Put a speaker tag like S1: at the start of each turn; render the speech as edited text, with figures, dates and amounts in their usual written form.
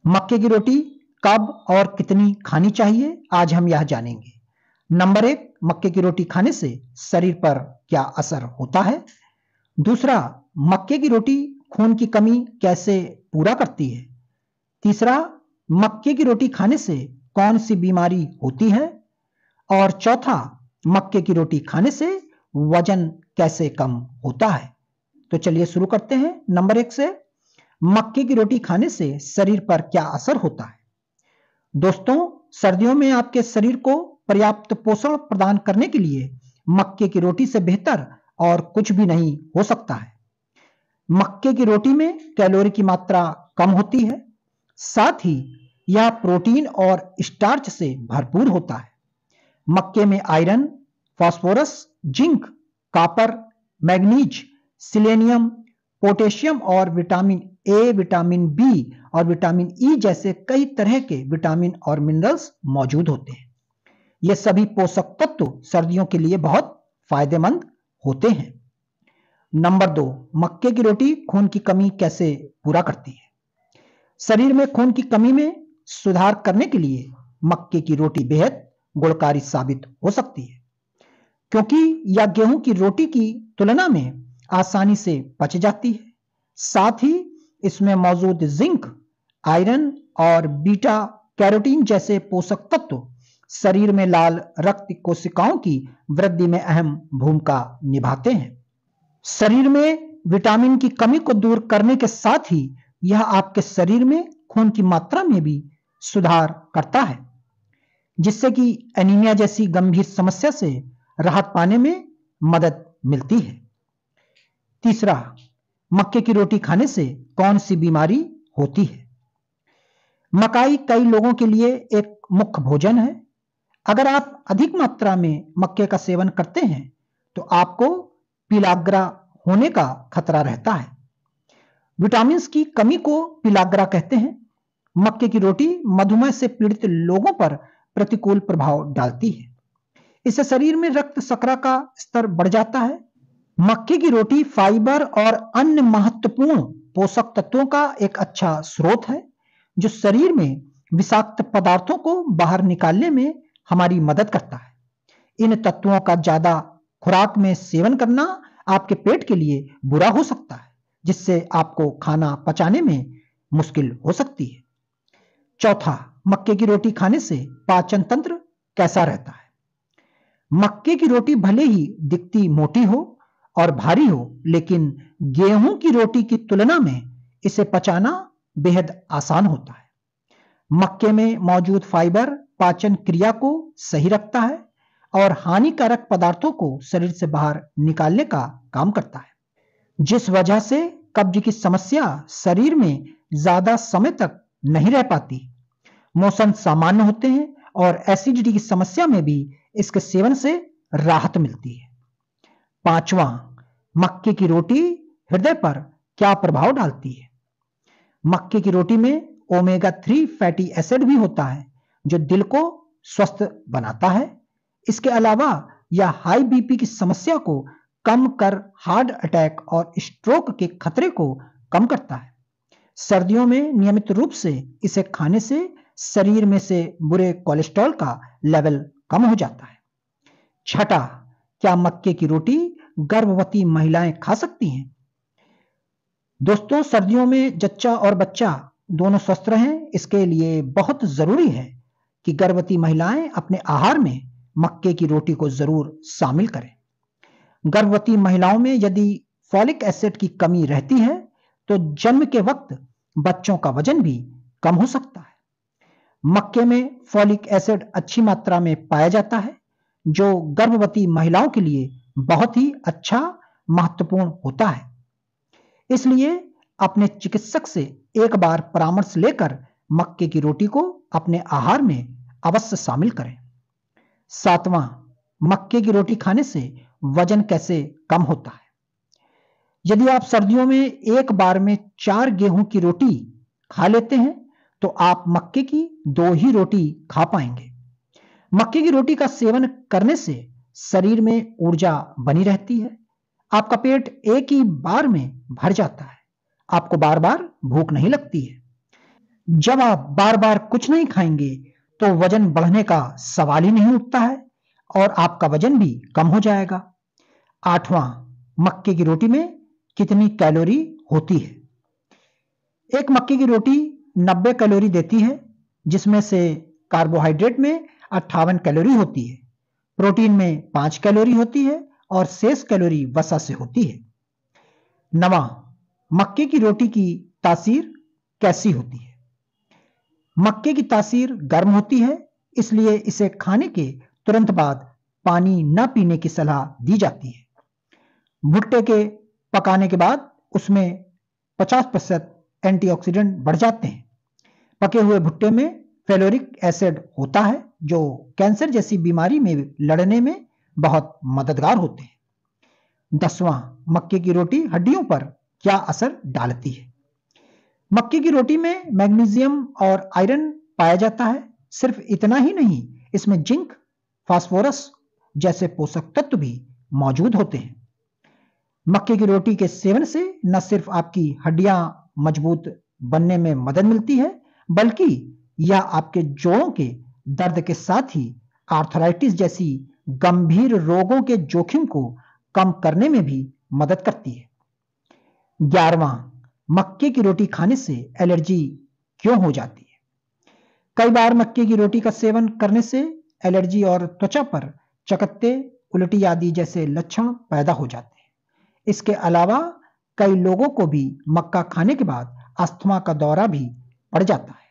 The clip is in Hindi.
S1: मक्के की रोटी कब और कितनी खानी चाहिए, आज हम यह जानेंगे। नंबर 1, मक्के की रोटी खाने से शरीर पर क्या असर होता है। दूसरा, मक्के की रोटी खून की कमी कैसे पूरा करती है। तीसरा, मक्के की रोटी खाने से कौन सी बीमारी होती है। और चौथा, मक्के की रोटी खाने से वजन कैसे कम होता है। तो चलिए शुरू करते हैं नंबर 1 से। मक्के की रोटी खाने से शरीर पर क्या असर होता है। दोस्तों, सर्दियों में आपके शरीर को पर्याप्त पोषण प्रदान करने के लिए मक्के की रोटी से बेहतर और कुछ भी नहीं हो सकता है। मक्के की रोटी में कैलोरी की मात्रा कम होती है, साथ ही यह प्रोटीन और स्टार्च से भरपूर होता है। मक्के में iron, phosphorus, zinc, copper, manganese, selenium, potassium और विटामिन ए, विटामिन बी और विटामिन ई जैसे कई तरह के विटामिन और मिनरल्स मौजूद होते हैं। ये सभी पोषक तत्व सर्दियों के लिए बहुत फायदेमंद होते हैं। नंबर 2, मक्के की रोटी खून की कमी कैसे पूरा करती है। शरीर में खून की कमी में सुधार करने के लिए मक्के की रोटी बेहद गुणकारी साबित हो सकती है, क्योंकि यह गेहूं की रोटी की तुलना में आसानी से पच जाती है। साथ ही इसमें मौजूद जिंक, आयरन और बीटा कैरोटीन जैसे पोषक तत्व शरीर में लाल रक्त कोशिकाओं की वृद्धि में अहम भूमिका निभाते हैं। शरीर में विटामिन की कमी को दूर करने के साथ ही यह आपके शरीर में खून की मात्रा में भी सुधार करता है, जिससे कि एनीमिया जैसी गंभीर समस्या से राहत पाने में मदद मिलती है। तीसरा, मक्के की रोटी खाने से कौन सी बीमारी होती है। मकाई कई लोगों के लिए एक मुख्य भोजन है। अगर आप अधिक मात्रा में मक्के का सेवन करते हैं तो आपको पिलाग्रा होने का खतरा रहता है। विटामिन की कमी को पिलाग्रा कहते हैं। मक्के की रोटी मधुमेह से पीड़ित लोगों पर प्रतिकूल प्रभाव डालती है। इससे शरीर में रक्त शर्करा का स्तर बढ़ जाता है। मक्के की रोटी फाइबर और अन्य महत्वपूर्ण पोषक तत्वों का एक अच्छा स्रोत है, जो शरीर में विषाक्त पदार्थों को बाहर निकालने में हमारी मदद करता है। इन तत्वों का ज्यादा खुराक में सेवन करना आपके पेट के लिए बुरा हो सकता है, जिससे आपको खाना पचाने में मुश्किल हो सकती है। चौथा, मक्के की रोटी खाने से पाचन तंत्र कैसा रहता है। मक्के की रोटी भले ही दिखती मोटी हो और भारी हो, लेकिन गेहूं की रोटी की तुलना में इसे पचाना बेहद आसान होता है। मक्के में मौजूद फाइबर पाचन क्रिया को सही रखता है और हानिकारक पदार्थों को शरीर से बाहर निकालने का काम करता है, जिस वजह से कब्ज की समस्या शरीर में ज्यादा समय तक नहीं रह पाती। मोशन सामान्य होते हैं और एसिडिटी की समस्या में भी इसके सेवन से राहत मिलती है। पांचवा, मक्के की रोटी हृदय पर क्या प्रभाव डालती है। मक्के की रोटी में ओमेगा 3 फैटी एसिड भी होता है, जो दिल को स्वस्थ बनाता है। इसके अलावा यह हाई बीपी की समस्या को कम कर हार्ट अटैक और स्ट्रोक के खतरे को कम करता है। सर्दियों में नियमित रूप से इसे खाने से शरीर में से बुरे कोलेस्ट्रॉल का लेवल कम हो जाता है। छठा, क्या मक्के की रोटी गर्भवती महिलाएं खा सकती हैं। दोस्तों, सर्दियों में जच्चा और बच्चा दोनों स्वस्थ रहें, इसके लिए बहुत जरूरी है कि गर्भवती महिलाएं अपने आहार में मक्के की रोटी को जरूर शामिल करें। गर्भवती महिलाओं में यदि फॉलिक एसिड की कमी रहती है तो जन्म के वक्त बच्चों का वजन भी कम हो सकता है। मक्के में फॉलिक एसिड अच्छी मात्रा में पाया जाता है, जो गर्भवती महिलाओं के लिए बहुत ही अच्छा महत्वपूर्ण होता है। इसलिए अपने चिकित्सक से एक बार परामर्श लेकर मक्के की रोटी को अपने आहार में अवश्य शामिल करें। सातवां, मक्के की रोटी खाने से वजन कैसे कम होता है। यदि आप सर्दियों में एक बार में 4 गेहूं की रोटी खा लेते हैं तो आप मक्के की 2 ही रोटी खा पाएंगे। मक्के की रोटी का सेवन करने से शरीर में ऊर्जा बनी रहती है। आपका पेट एक ही बार में भर जाता है, आपको बार बार भूख नहीं लगती है। जब आप बार बार कुछ नहीं खाएंगे तो वजन बढ़ने का सवाल ही नहीं उठता है और आपका वजन भी कम हो जाएगा। 8वां, मक्के की रोटी में कितनी कैलोरी होती है? एक मक्के की रोटी 90 कैलोरी देती है, जिसमें से कार्बोहाइड्रेट में 58 कैलोरी होती है, प्रोटीन में 5 कैलोरी होती है और शेष कैलोरी वसा से होती है। 9वां, मक्के की रोटी की तासीर कैसी होती है? मक्के की तासीर गर्म होती है, इसलिए इसे खाने के तुरंत बाद पानी न पीने की सलाह दी जाती है। भुट्टे के पकाने के बाद उसमें 50% एंटीऑक्सीडेंट बढ़ जाते हैं। पके हुए भुट्टे में फेलोरिक एसिड होता है, जो कैंसर जैसी बीमारी में लड़ने में बहुत मददगार होते हैं। 10वां, मक्के की रोटी हड्डियों पर क्या असर डालती है? मक्के की रोटी में मैग्नीशियम और आयरन पाया जाता है। सिर्फ इतना ही नहीं, इसमें जिंक, फास्फोरस जैसे पोषक तत्व भी मौजूद होते हैं। मक्के की रोटी के सेवन से न सिर्फ आपकी हड्डियां मजबूत बनने में मदद मिलती है, बल्कि यह आपके जोड़ों के दर्द के साथ ही आर्थराइटिस जैसी गंभीर रोगों के जोखिम को कम करने में भी मदद करती है। 11वां, मक्के की रोटी खाने से एलर्जी क्यों हो जाती है? कई बार मक्के की रोटी का सेवन करने से एलर्जी और त्वचा पर चकत्ते, उल्टी आदि जैसे लक्षण पैदा हो जाते हैं। इसके अलावा कई लोगों को भी मक्का खाने के बाद अस्थमा का दौरा भी पड़ जाता है।